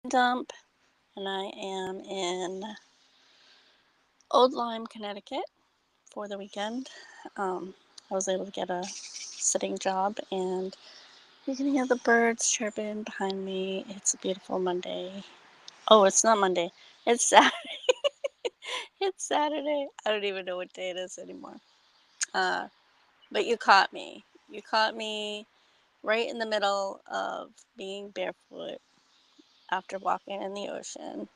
dump, and I am in Old Lyme, Connecticut for the weekend. I was able to get a sitting job, and you can hear the birds chirping behind me. It's a beautiful Monday. Oh, it's not Monday. It's Saturday. It's Saturday. I don't even know what day it is anymore. Uh, but you caught me. You caught me right in the middle of being barefoot after walking in the ocean,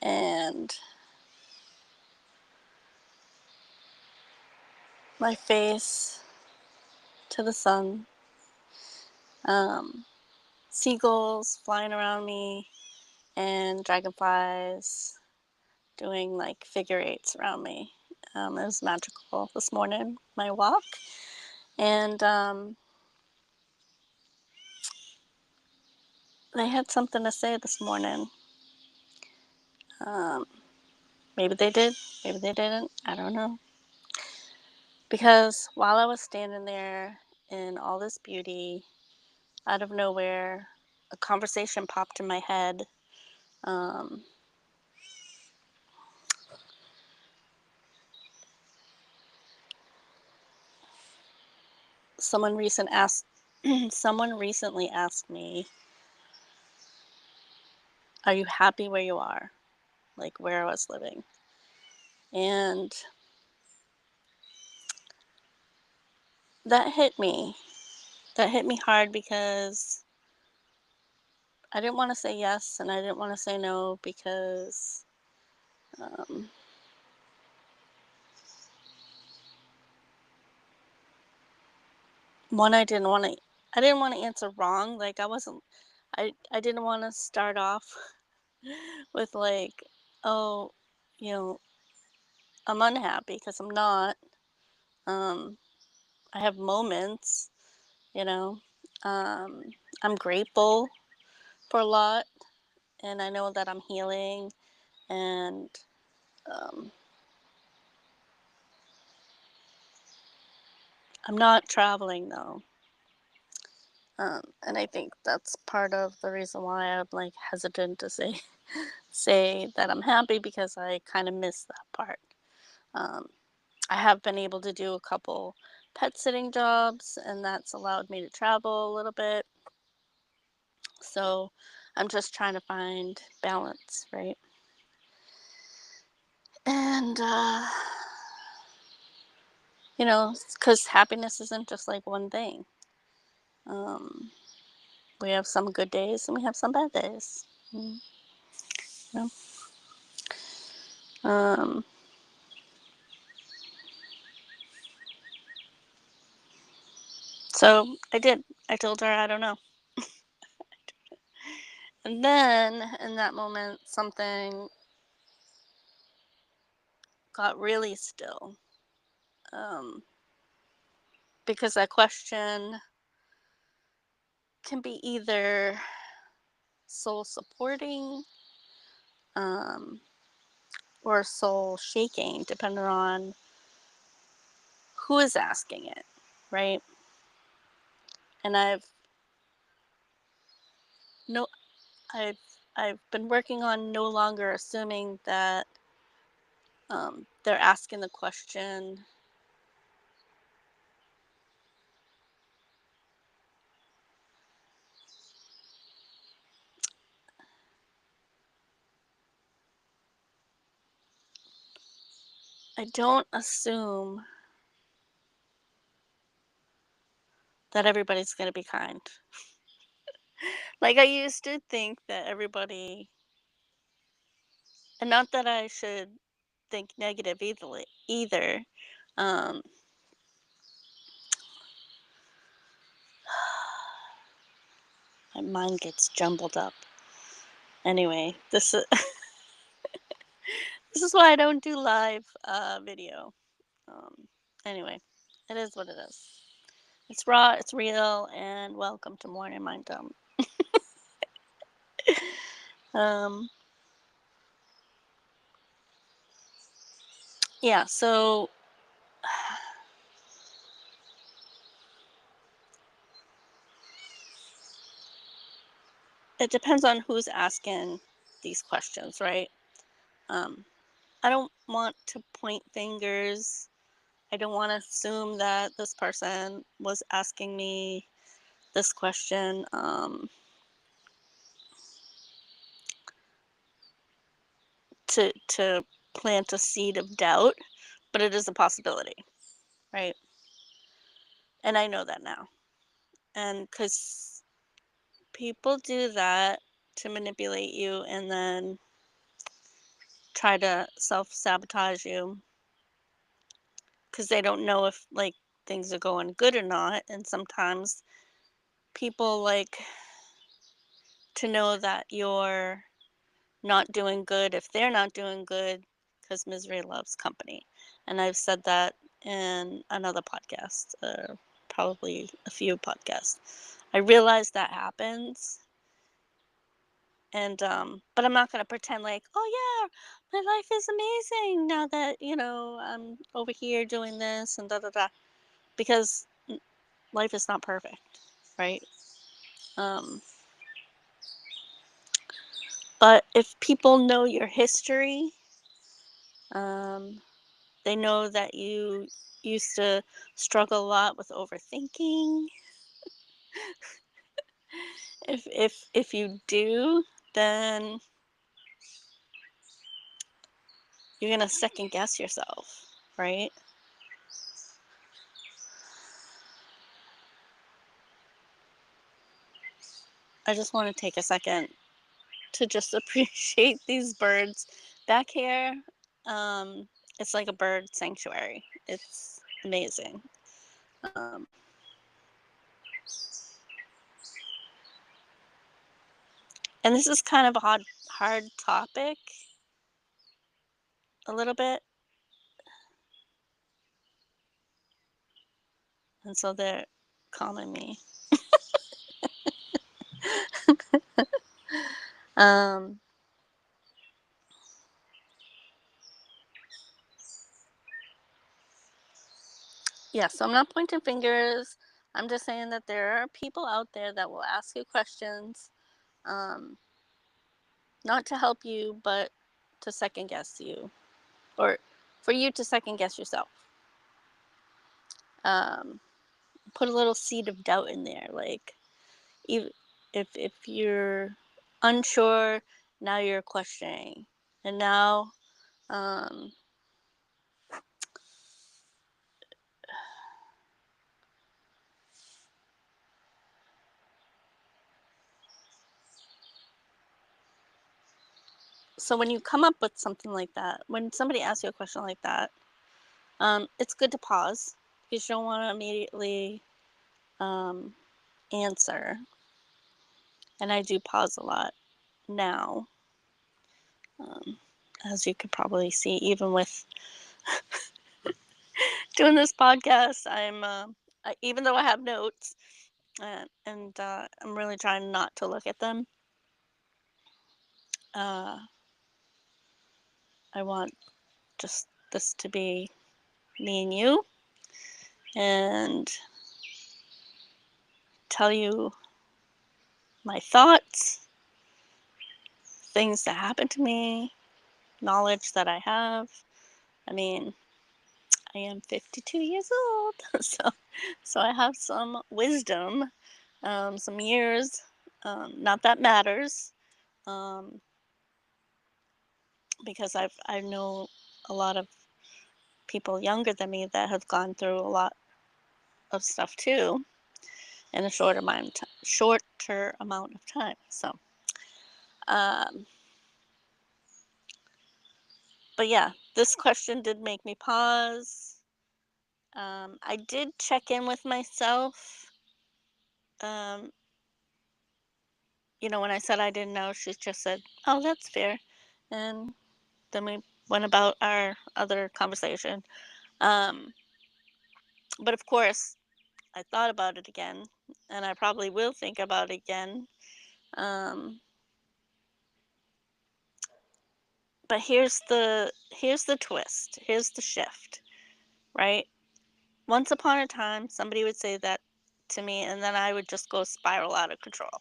and my face to the sun, um, seagulls flying around me, and dragonflies doing like figure eights around me. It was magical this morning, my walk. And they had something to say this morning. Um, Maybe they did, maybe they didn't. I don't know. Because while I was standing there in all this beauty, out of nowhere, a conversation popped in my head. Um, someone recent asked, someone recently asked me, "Are you happy where you are?" Like where I was living, and that hit me. That hit me hard because I didn't want to say yes and I didn't want to say no because um, one, I didn't want to answer wrong. Like I didn't want to start off with like, oh, you know, I'm unhappy because I'm not. Um, I have moments, you know. Um, I'm grateful for a lot, and I know that I'm healing, and um, I'm not traveling though. And I think that's part of the reason why I'm like hesitant to say that I'm happy because I kind of miss that part. Um, I have been able to do a couple pet sitting jobs, and that's allowed me to travel a little bit. So I'm just trying to find balance, right? And because happiness isn't just like one thing. Um, we have some good days and we have some bad days. Mm, you know? So I did. I told her I don't know. And then in that moment, something got really still. Um, because that question can be either soul supporting um, or soul shaking, depending on who is asking it, right? And no, I've I've been working on no longer assuming that they're asking the question. I don't assume that everybody's going to be kind. Like I used to think that everybody, and not that I should think negative either. Um, my mind gets jumbled up. Anyway, this is why I don't do live video. Um, anyway, it is what it is. It's raw, it's real, and welcome to Morning Mind Dump. Um, yeah, so it depends on who's asking these questions, right? Um, I don't want to point fingers. I don't want to assume that this person was asking me this question to plant a seed of doubt, but it is a possibility, right? And I know that now. And because people do that to manipulate you and then try to self sabotage you because they don't know if like things are going good or not. And sometimes people like to know that you're not doing good if they're not doing good because misery loves company. And I've said that in another podcast, probably a few podcasts. I realize that happens. And but I'm not gonna pretend like, oh yeah, my life is amazing now that I'm over here doing this and da da da, because life is not perfect, right? Um, but if people know your history, um, they know that you used to struggle a lot with overthinking. If you do, then you're gonna second guess yourself, right? I just want to take a second to just appreciate these birds back here. Um, it's like a bird sanctuary. It's amazing. Um, and this is kind of a hard topic, a little bit, and so they're calming me. um, yeah, so I'm not pointing fingers. I'm just saying that there are people out there that will ask you questions, um, not to help you, but to second guess you, or for you to second guess yourself. Um, put a little seed of doubt in there, like even if you're unsure, now you're questioning, and now um, so when you come up with something like that, when somebody asks you a question like that, it's good to pause because you don't want to immediately um, answer. And I do pause a lot now, um, as you could probably see, even with doing this podcast. Even though I have notes, and I'm really trying not to look at them. Uh, I want just this to be me and you, and tell you my thoughts, things that happen to me, knowledge that I have. I mean, I am 52 years old, so I have some wisdom, some years. Not that matters, um, because I know a lot of people younger than me that have gone through a lot of stuff too in a shorter amount of time. So, um, but yeah, this question did make me pause. I did check in with myself. Um, when I said I didn't know, she just said, "Oh, that's fair," and then we went about our other conversation. Um, but of course, I thought about it again, and I probably will think about it again. Um, but here's the twist. Here's the shift, right? Once upon a time, somebody would say that to me, and then I would just go spiral out of control.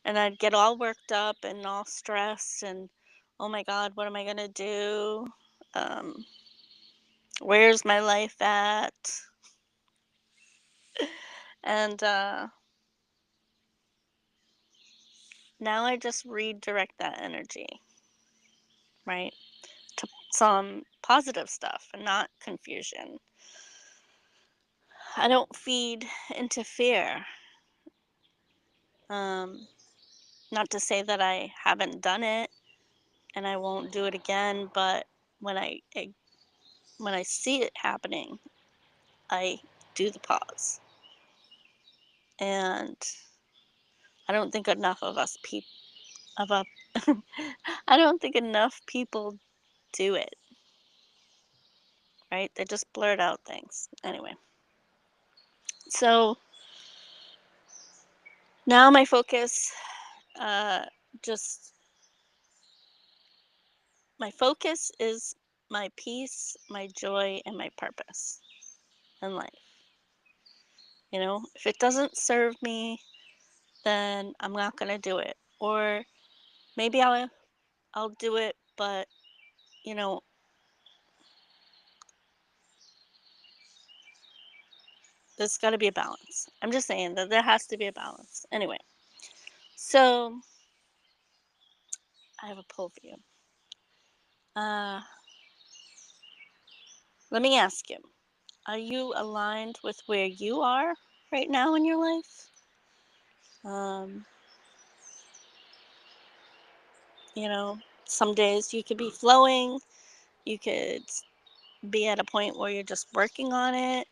and I'd get all worked up and all stressed and, oh my God, what am I gonna do? Um, where's my life at? And now I just redirect that energy, right, to some positive stuff and not confusion. I don't feed into fear. Um, Not to say that I haven't done it and I won't do it again, but when when I see it happening, I do the pause. And I don't think enough of us people of a I don't think enough people do it, right? They just blurt out things. Anyway, so now my focus, uh, just my focus is my peace, my joy, and my purpose in life. You know, if it doesn't serve me, then I'm not gonna do it. Or maybe I'll do it, but you know, there's got to be a balance. I'm just saying that there has to be a balance. Anyway, so I have a poll for you. Uh, Let me ask you: are you aligned with where you are right now in your life? Um, you know, some days you could be flowing. You could be at a point where you're just working on it.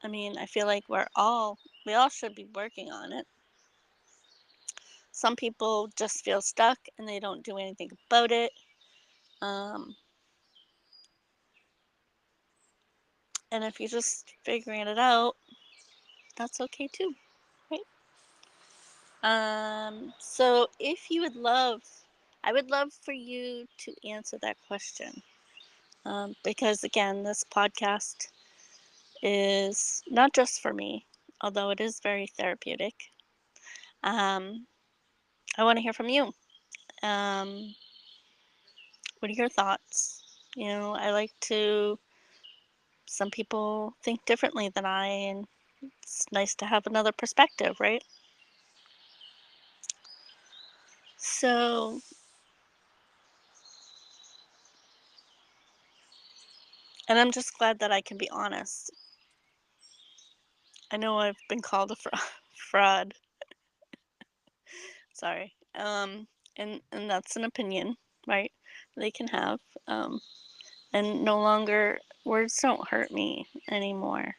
I mean, I feel like we all should be working on it. Some people just feel stuck and they don't do anything about it. Um, and if you're just figuring it out, that's okay too, right? So if you would love, I would love for you to answer that question. Because again, this podcast is not just for me, although it is very therapeutic. Um, I want to hear from you. Um, what are your thoughts? You know, some people think differently than I, and it's nice to have another perspective, right? So, and I'm just glad that I can be honest. I know I've been called a fraud. Sorry. And that's an opinion, right? They can have. Um, and no longer words don't hurt me anymore.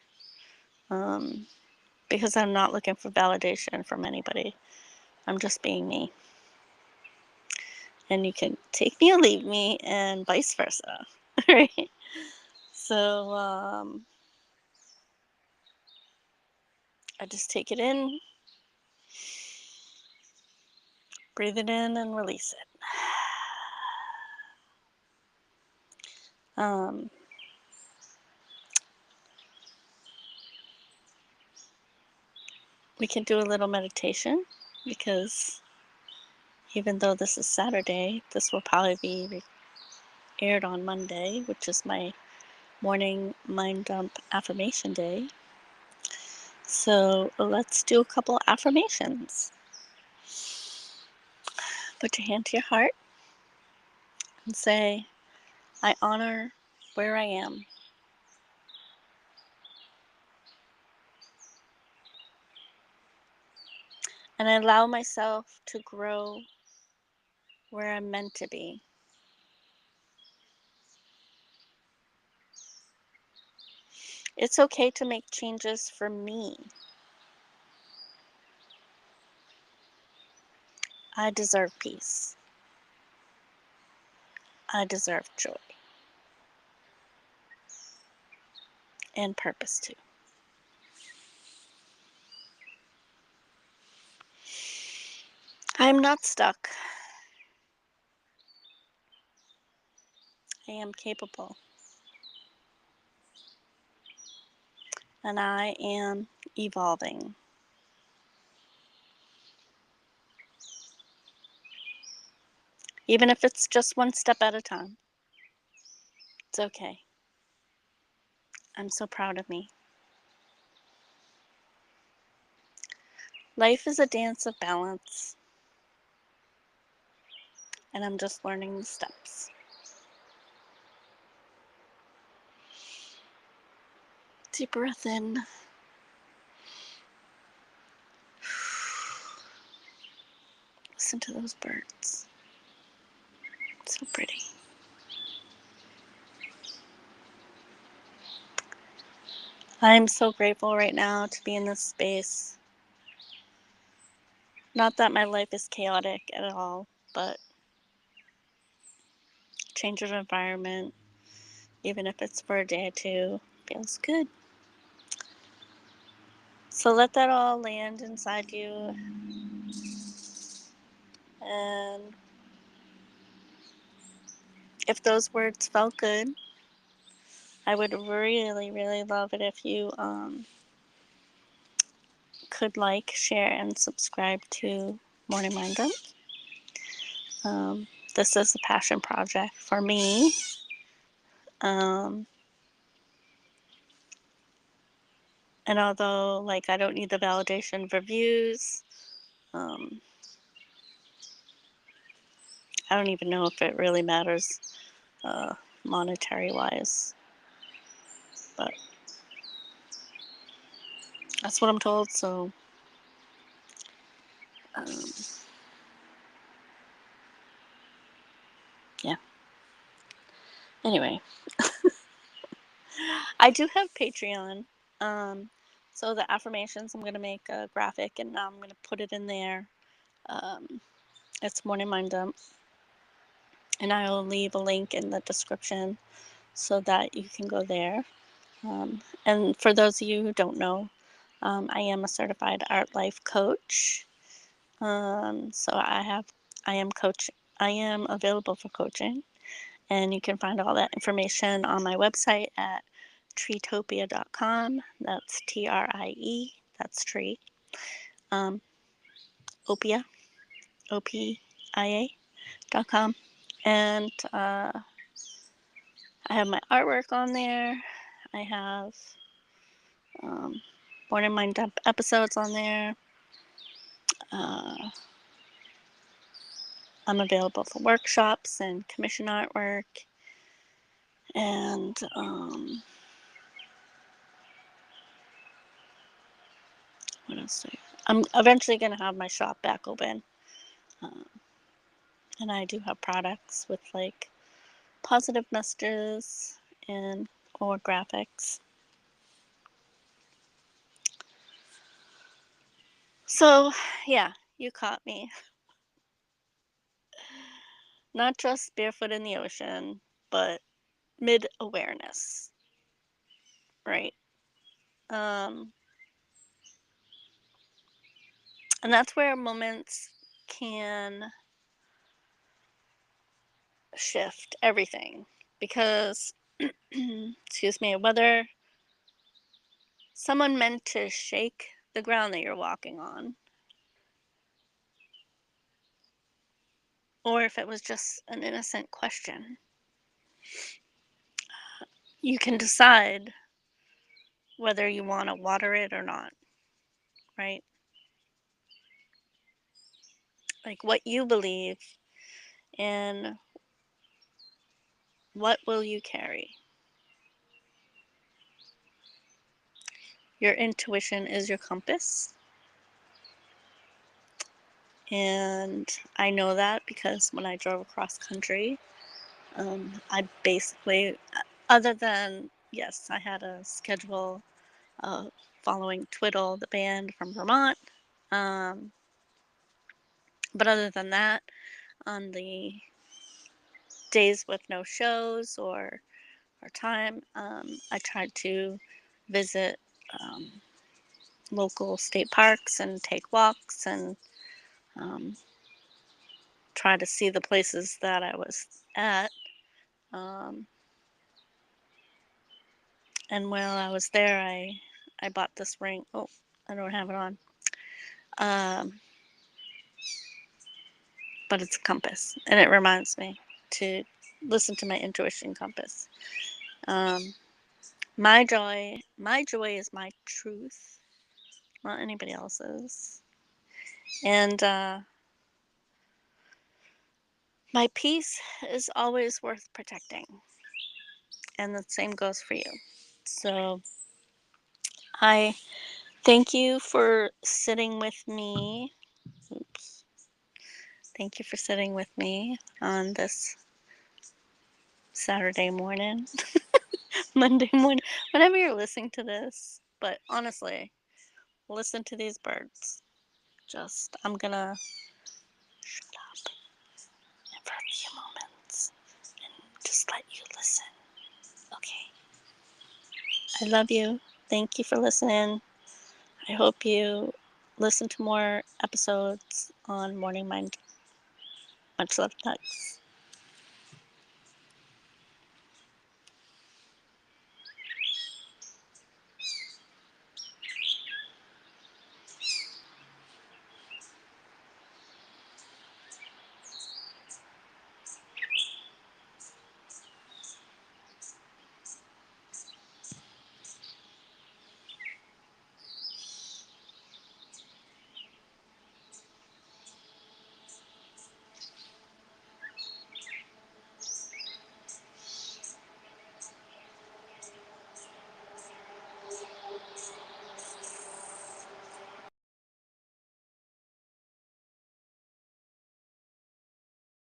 Um, because I'm not looking for validation from anybody. I'm just being me. And you can take me or leave me, and vice versa, right? So I just take it in, breathe it in, and release it. Um, we can do a little meditation because even though this is Saturday, this will probably be aired on Monday, which is my morning mind dump affirmation day. So let's do a couple affirmations. Put your hand to your heart and say, I honor where I am. And I allow myself to grow where I'm meant to be. It's okay to make changes for me. I deserve peace. I deserve joy and purpose too. I am not stuck. I am capable. And I am evolving. Even if it's just one step at a time. It's okay. I'm so proud of me. Life is a dance of balance, and I'm just learning the steps. Deep breath in. Listen to those birds. So pretty. I'm so grateful right now to be in this space. Not that my life is chaotic at all, but change of environment, even if it's for a day or two, feels good. So let that all land inside you. And if those words felt good, I would really, really love it if you could like, share, and subscribe to Morning Mind Up. This is a passion project for me. And although, like, I don't need the validation for views, I don't even know if it really matters monetary wise, but that's what I'm told. So yeah, anyway, I do have Patreon. So the affirmations, I'm going to make a graphic and now I'm going to put it in there. It's Morning Mind Dump, and I will leave a link in the description so that you can go there. And for those of you who don't know, I am a certified art life coach. So I am available for coaching, and you can find all that information on my website at TrieTopia.com. That's TRIE. That's Tree. Opia, OPIA.com. And I have my artwork on there. I have Born in Mind episodes on there. I'm available for workshops and commission artwork. And what else? I'm eventually going to have my shop back open. And I do have products with like positive messages and or graphics. So yeah, you caught me. Not just barefoot in the ocean, but mid-awareness, right? And that's where moments can shift everything, because excuse me, whether someone meant to shake the ground that you're walking on, or if it was just an innocent question, you can decide whether you want to water it or not, right? Like what you believe and what will you carry. Your intuition is your compass. And I know that because when I drove across country, I basically, other than, yes, I had a schedule following Twiddle, the band from Vermont. But other than that, on the days with no shows or time, I tried to visit local state parks and take walks and try to see the places that I was at. And while I was there, I bought this ring. Oh, I don't have it on. Um, but it's a compass, and it reminds me to listen to my intuition compass. Um, my joy is my truth, not anybody else's. And my peace is always worth protecting, and the same goes for you. So I thank you for sitting with me. Oops. Thank you for sitting with me on this Saturday morning, Monday morning, whenever you're listening to this. But honestly, listen to these birds. I'm gonna shut up for a few moments and just let you listen. Okay. I love you. Thank you for listening. I hope you listen to more episodes on Morning Mind. Much love, nuts.